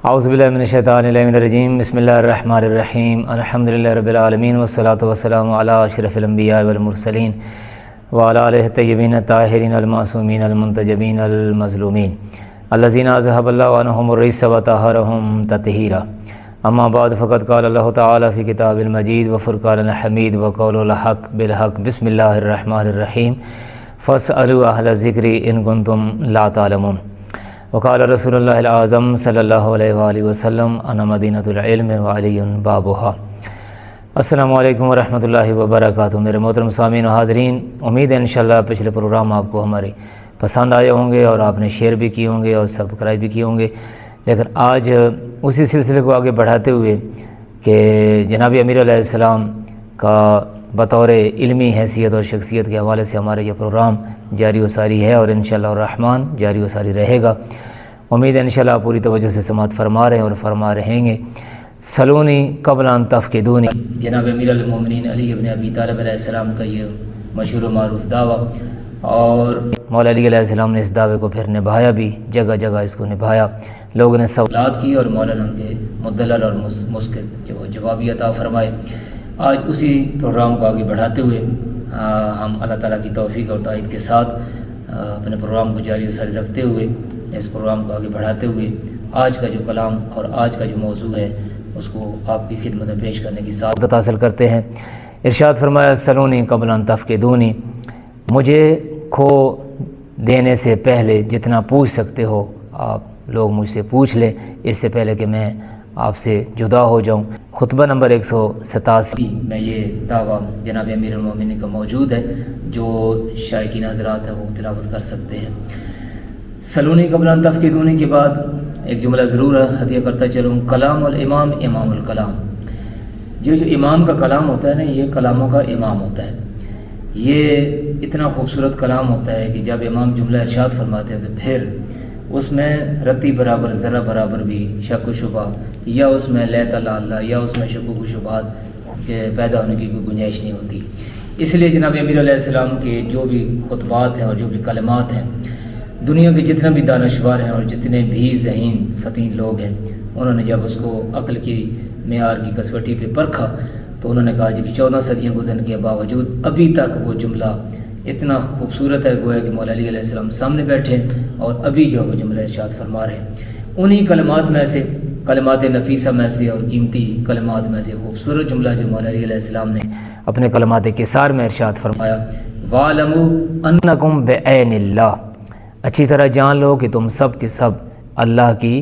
اعوذ باللہ من الشیطان الرجیم بسم اللہ الرحمن الرحیم الحمدللہ رب العالمین والصلاة والسلام علی اشرف الانبیاء والمرسلین وعلی آلہ الطیبین الطاہرین المعصومین المنتجبین المظلومین الذین اذھب اللہ عنہم الرجس وطہرہم تطہیرا اما بعد فقد قال اللہ تعالی فی کتاب المجید وفرقان الحمید وقول الحق بالحق بسم اللہ الرحمن الرحیم فاسألوا اہل الذکر ان کنتم لا تعلمون وقال رسول اللہ الاعظم صلی اللہ علیہ وآلہ وسلم انا مدینۃ العلم وعلی بابھا۔ السلام علیکم ورحمۃ اللہ وبرکاتہ۔ میرے محترم سامعین و حاضرین، امید ہے انشاءاللہ پچھلے پروگرام آپ کو ہمارے پسند آئے ہوں گے اور آپ نے شیئر بھی کیے ہوں گے اور سبسکرائب بھی کیے ہوں گے، لیکن آج اسی سلسلے کو آگے بڑھاتے ہوئے کہ جناب امیر علیہ السلام کا بطور علمی حیثیت اور شخصیت کے حوالے سے ہمارا یہ پروگرام جاری و ساری ہے اور انشاءاللہ الرحمن جاری و ساری رہے گا۔ امید ہے انشاءاللہ پوری توجہ سے سماعت فرما رہے ہیں اور فرما رہیں گے۔ سلونی قبل ان تفقدونی، جناب امیر المومنین علی ابن ابی طالب علیہ السلام کا یہ مشہور و معروف دعویٰ، اور مولا علی علیہ السلام نے اس دعوے کو پھر نبھایا بھی، جگہ جگہ اس کو نبھایا، لوگوں نے سوالات کی اور مولا نے ان کے مدلل اور مسکت جوابی عطا فرمائے۔ آج اسی پروگرام کو آگے بڑھاتے ہوئے ہم اللہ تعالیٰ کی توفیق اور تائید کے ساتھ اپنے پروگرام کو جاری و ساری رکھتے ہوئے، اس پروگرام کو آگے بڑھاتے ہوئے آج کا جو کلام اور آج کا جو موضوع ہے اس کو آپ کی خدمت میں پیش کرنے کی سعادت حاصل کرتے ہیں۔ ارشاد فرمایا سلونی قبل ان تفقدونی، مجھے کھو دینے سے پہلے جتنا پوچھ سکتے ہو آپ لوگ مجھ سے پوچھ لیں، اس سے پہلے کہ میں آپ سے جدا ہو جاؤں۔ خطبہ نمبر 187 میں یہ دعویٰ جناب امیر المومنین کا موجود ہے، جو شائقین حضرات ہیں وہ تلاوت کر سکتے ہیں۔ سلونی قبل ان تفقدونی کے بعد ایک جملہ ضرور ہدیہ کرتا چلوں، کلام الامام امام الکلام۔ جو امام کا کلام ہوتا ہے نا، یہ کلاموں کا امام ہوتا ہے۔ یہ اتنا خوبصورت کلام ہوتا ہے کہ جب امام جملہ ارشاد فرماتے ہیں تو پھر اس میں رتی برابر ذرہ برابر بھی شک و شبہ یا اس میں لیت اللہ یا اس میں شک و شبہات کے پیدا ہونے کی کوئی گنجائش نہیں ہوتی۔ اس لیے جناب امیر علیہ السلام کے جو بھی خطبات ہیں اور جو بھی کلمات ہیں، دنیا کے جتنے بھی دانشور ہیں اور جتنے بھی ذہین فتین لوگ ہیں، انہوں نے جب اس کو عقل کی معیار کی کسوٹی پہ پرکھا تو انہوں نے کہا کہ 14 صدیاں گزرنے کے باوجود ابھی تک وہ جملہ اتنا خوبصورت ہے، گویا کہ مولا علی علیہ السلام سامنے بیٹھے اور ابھی جو وہ جملہ ارشاد فرما رہے ہیں۔ انہی کلمات میں سے، کلمات نفیسہ میں سے اور قیمتی کلمات میں سے خوبصورت جملہ جو مولا علی علیہ السلام نے اپنے کلمات کثار میں ارشاد فرمایا، وَاعْلَمُوا أَنَّكُمْ بِعَيْنِ اللَّهِ، اچھی طرح جان لو کہ تم سب کے سب اللہ کی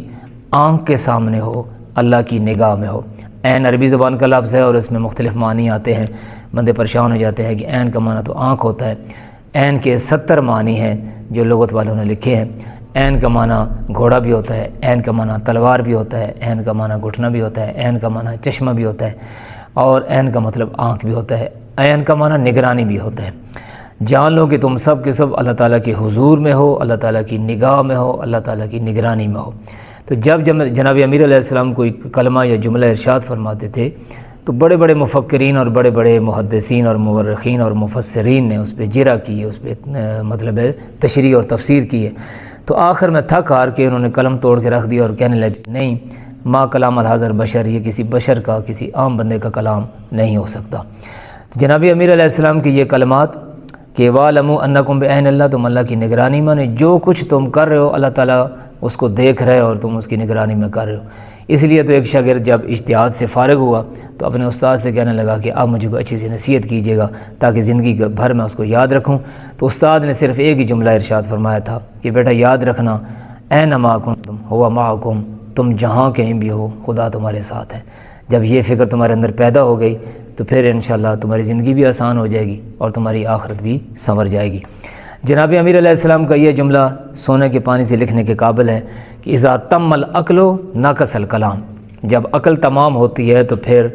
آنکھ کے سامنے ہو، اللہ کی نگاہ میں ہو۔ عین عربی زبان کا لفظ ہے اور اس میں مختلف معنی آتے ہیں، بندے پریشان ہو جاتے ہیں کہ عین کا معنی تو آنکھ ہوتا ہے۔ عین کے 70 معنی ہیں جو لغت والوں نے لکھے ہیں۔ عین کا معنی گھوڑا بھی ہوتا ہے، عین کا معنی تلوار بھی ہوتا ہے، عین کا معنی گھٹنا بھی ہوتا ہے، عین کا معنی چشمہ بھی ہوتا ہے، اور عین کا مطلب آنکھ بھی ہوتا ہے، عین کا معنی نگرانی بھی ہوتا ہے۔ جان لو کہ تم سب کے سب اللہ تعالیٰ کے حضور میں ہو، اللہ تعالیٰ کی نگاہ میں ہو، اللہ تعالیٰ کی نگرانی میں ہو۔ تو جب جناب امیر علیہ السلام کوئی کلمہ یا جملہ ارشاد فرماتے تھے تو بڑے بڑے مفکرین اور بڑے بڑے محدثین اور مورخین اور مفسرین نے اس پہ جرا کی ہے، اس پہ مطلب ہے تشریح اور تفسیر کی ہے۔ تو آخر میں تھک ہار کے انہوں نے قلم توڑ کے رکھ دیا اور کہنے لگے نہیں، ما کلام الحاضر بشر، یہ کسی بشر کا، کسی عام بندے کا کلام نہیں ہو سکتا۔ جناب امیر علیہ السلام کی یہ کلمات کہ وَاعْلَمُوا أَنَّكُمْ بِعَيْنِ اللَّهِ، تم اللہ کی نگرانی میں، جو کچھ تم کر رہے ہو اللہ تعالیٰ اس کو دیکھ رہے اور تم اس کی نگرانی میں کر رہے ہو۔ اس لیے تو ایک شاگرد جب اجتہاد سے فارغ ہوا تو اپنے استاد سے کہنے لگا کہ آپ مجھے کوئی اچھی سی نصیحت کیجیے گا تاکہ زندگی بھر میں اس کو یاد رکھوں۔ تو استاد نے صرف ایک ہی جملہ ارشاد فرمایا تھا کہ بیٹا یاد رکھنا، اینما کنتم ہوا معکم، تم جہاں کہیں بھی ہو خدا تمہارے ساتھ ہے۔ جب یہ فکر تمہارے اندر پیدا ہو گئی تو پھر انشاءاللہ تمہاری زندگی بھی آسان ہو جائے گی اور تمہاری آخرت بھی سنور جائے گی۔ جناب امیر علیہ السلام کا یہ جملہ سونے کے پانی سے لکھنے کے قابل ہے کہ اذا تم العقل ناقص الکلام، جب عقل تمام ہوتی ہے تو پھر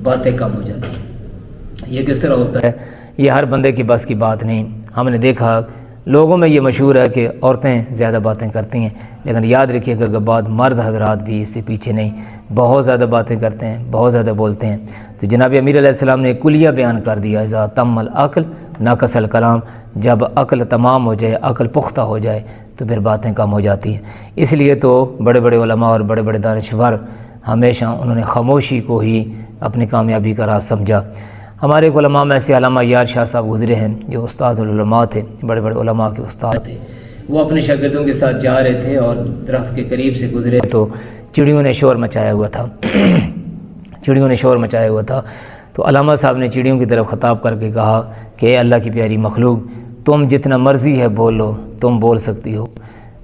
باتیں کم ہو جاتی ہیں۔ یہ کس طرح ہوتا ہے؟ یہ ہر بندے کی بس کی بات نہیں۔ ہم نے دیکھا لوگوں میں یہ مشہور ہے کہ عورتیں زیادہ باتیں کرتی ہیں، لیکن یاد رکھیے کہ بعد مرد حضرات بھی اس سے پیچھے نہیں، بہت زیادہ باتیں کرتے ہیں، بہت زیادہ بولتے ہیں۔ تو جناب امیر علیہ السلام نے کلیہ بیان کر دیا، اذا تم العقل ناقص الکلام، جب عقل تمام ہو جائے، عقل پختہ ہو جائے تو پھر باتیں کم ہو جاتی ہیں۔ اس لیے تو بڑے بڑے علماء اور بڑے بڑے دانشور ہمیشہ انہوں نے خاموشی کو ہی اپنی کامیابی کا راز سمجھا۔ ہمارے علماء میں سے علامہ یار شاہ صاحب گزرے ہیں، جو استاد العلماء تھے، بڑے بڑے علماء کے استاد تھے۔ وہ اپنے شاگردوں کے ساتھ جا رہے تھے اور درخت کے قریب سے گزرے تو چڑیوں نے شور مچایا ہوا تھا چڑیوں نے شور مچایا ہوا تھا تو علامہ صاحب نے چڑیوں کی طرف خطاب کر کے کہا کہ اے اللہ کی پیاری مخلوق، تم جتنا مرضی ہے بولو، تم بول سکتی ہو،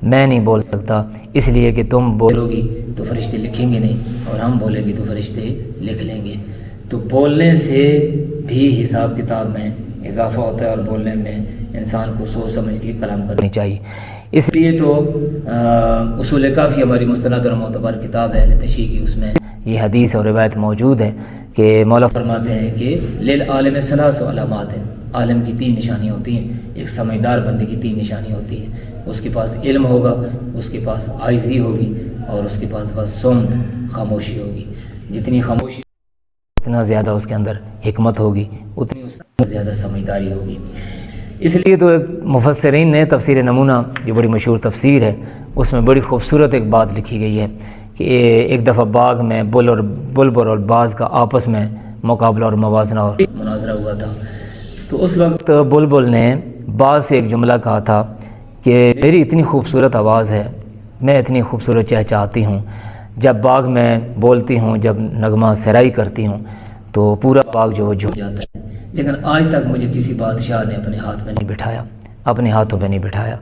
میں نہیں بول سکتا، اس لیے کہ تم بولو گی تو فرشتے لکھیں گے نہیں، اور ہم بولیں گے تو فرشتے لکھ لیں گے۔ تو بولنے سے بھی حساب کتاب میں اضافہ ہوتا ہے، اور بولنے میں انسان کو سوچ سمجھ کے کلام کرنی چاہیے۔ اس لیے تو اصول کافی ہماری مستند اور معتبر کتاب ہے تشیع کی، اس میں یہ حدیث اور روایت موجود ہے کہ مولا فرماتے ہیں کہ للعالم ثلاث علامات ہیں، عالم کی 3 نشانیاں ہوتی ہیں، ایک سمجھدار بندے کی 3 نشانیاں ہوتی ہیں، اس کے پاس علم ہوگا، اس کے پاس عاجزی ہوگی، اور اس کے پاس بس صمت، خاموشی ہوگی۔ جتنی خاموشی اتنا زیادہ اس کے اندر حکمت ہوگی، اتنی اس میں زیادہ سمجھداری ہوگی۔ اس لیے تو ایک مفسرین نے تفسیر نمونہ، جو بڑی مشہور تفسیر ہے، اس میں بڑی خوبصورت ایک بات لکھی گئی ہے کہ ایک دفعہ باغ میں بلبل اور باز کا آپس میں مقابلہ اور موازنہ اور مناظرہ ہوا تھا۔ تو اس وقت بلبل نے باز سے ایک جملہ کہا تھا کہ میری اتنی خوبصورت آواز ہے، میں اتنی خوبصورت چہچہاتی ہوں، جب باغ میں بولتی ہوں، جب نغمہ سرائی کرتی ہوں تو پورا باغ جو جھک جاتا ہے، لیکن آج تک مجھے کسی بادشاہ نے اپنے ہاتھ میں نہیں بٹھایا، اپنے ہاتھوں پہ نہیں بٹھایا۔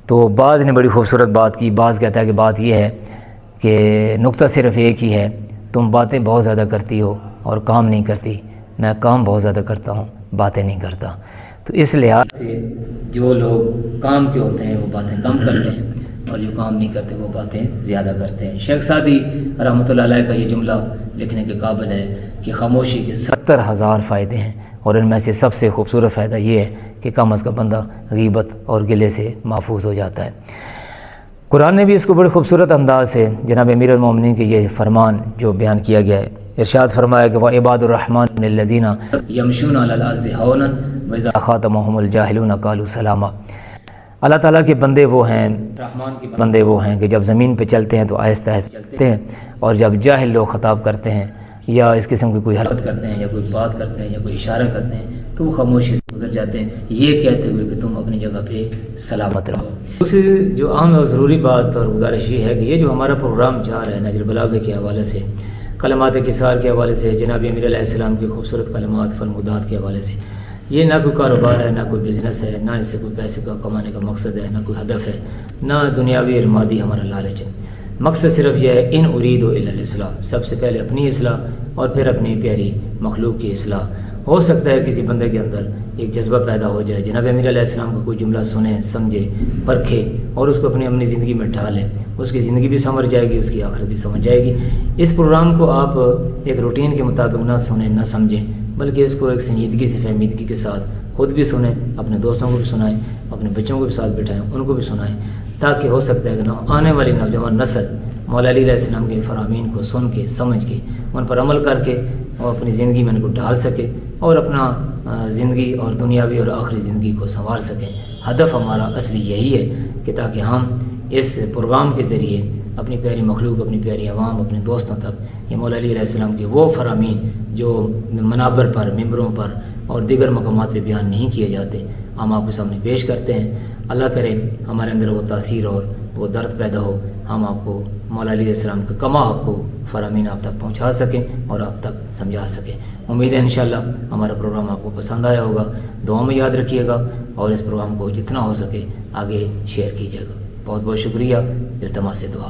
تو باز نے بڑی خوبصورت بات کی۔ باز کہتا ہے کہ بات یہ ہے کہ نقطہ صرف ایک ہی ہے، تم باتیں بہت زیادہ کرتی ہو اور کام نہیں کرتی، میں کام بہت زیادہ کرتا ہوں، باتیں نہیں کرتا۔ تو اس لحاظ سے جو لوگ کام کے ہوتے ہیں وہ باتیں کم کرتے ہیں، اور جو کام نہیں کرتے وہ باتیں زیادہ کرتے ہیں۔ شیخ سعدی رحمۃ اللہ علیہ کا یہ جملہ لکھنے کے قابل ہے کہ خاموشی کے 70,000 فائدے ہیں، اور ان میں سے سب سے خوبصورت فائدہ یہ ہے کہ کم از کم بندہ غیبت اور گلے سے محفوظ ہو جاتا ہے۔ قرآن نے بھی اس کو بڑے خوبصورت انداز سے جناب امیر المومنین کے یہ فرمان جو بیان کیا گیا ہے، ارشاد فرمایا کہ وَعِبَادُ الرَّحْمَنِ الَّذِينَ يَمْشُونَ عَلَى الْأَرْضِ هَوْنًا وَإِذَا خَاطَبَهُمُ الْجَاهِلُونَ قَالُوا سَلَامًا۔ اللہ تعالیٰ کے بندے وہ ہیں، رحمان کے بندے وہ ہیں کہ جب زمین پہ چلتے ہیں تو آہستہ آہستہ چلتے ہیں، اور جب جاہل لوگ خطاب کرتے ہیں یا اس قسم کی کوئی حرکت کرتے ہیں یا کوئی بات کرتے ہیں یا کوئی اشارہ کرتے ہیں تو وہ خاموشی سے گزر جاتے ہیں، یہ کہتے ہوئے کہ تم اپنی جگہ پہ سلامت رہو۔ دوسری جو اہم اور ضروری بات اور گزارش یہ ہے کہ یہ جو ہمارا پروگرام جا رہا ہے نہج البلاغہ کے حوالے سے، کلمات کثار کے حوالے سے، جناب امیر علیہ السلام کی خوبصورت کلمات فرمودات کے حوالے سے، یہ نہ کوئی کاروبار ہے، نہ کوئی بزنس ہے، نہ اس سے کوئی پیسے کا کمانے کا مقصد ہے، نہ کوئی ہدف ہے، نہ دنیاوی اور مادی ہمارا لالچ ہے۔ مقصد صرف یہ ہے ان ارید الا الاصلاح، سب سے پہلے اپنی اصلاح اور پھر اپنی پیاری مخلوق کی اصلاح۔ ہو سکتا ہے کسی بندے کے اندر ایک جذبہ پیدا ہو جائے، جناب امیر علیہ السلام کا کوئی جملہ سنے، سمجھے، پرکھے اور اس کو اپنی زندگی میں ڈھالے، اس کی زندگی بھی سمجھ جائے گی، اس کی آخرت بھی سمجھ جائے گی۔ اس پروگرام کو آپ ایک روٹین کے مطابق نہ سنیں، نہ سمجھیں، بلکہ اس کو ایک سنجیدگی سے، فہمیدگی کے ساتھ خود بھی سنیں، اپنے دوستوں کو بھی سنائیں، اپنے بچوں کو بھی ساتھ بٹھائیں، ان کو بھی سنائیں، تاکہ ہو سکتا ہے کہ آنے والی نوجوان نسل مولا علی علیہ السلام کے فرامین کو سن کے، سمجھ کے، ان پر عمل کر کے اور اپنی زندگی میں ان کو ڈھال سکے اور اپنا زندگی اور دنیاوی اور آخری زندگی کو سنوار سکیں۔ ہدف ہمارا اصلی یہی ہے کہ تاکہ ہم اس پروگرام کے ذریعے اپنی پیاری مخلوق، اپنی پیاری عوام، اپنے دوستوں تک یہ مولا علی علیہ السلام کے وہ فرامین جو منابر پر، ممبروں پر اور دیگر مقامات پہ بیان نہیں کیے جاتے، ہم آپ کے سامنے پیش کرتے ہیں۔ اللہ کرے ہمارے اندر وہ تاثیر اور وہ درد پیدا ہو، ہم آپ کو مولا علیہ السلام کے کما حق کو فرامین آپ تک پہنچا سکیں اور آپ تک سمجھا سکیں۔ امید ہے انشاءاللہ ہمارا پروگرام آپ کو پسند آیا ہوگا۔ دعاؤں میں یاد رکھیے گا اور اس پروگرام کو جتنا ہو سکے آگے شیئر کیجیے گا۔ بہت بہت شکریہ، التماس دعا۔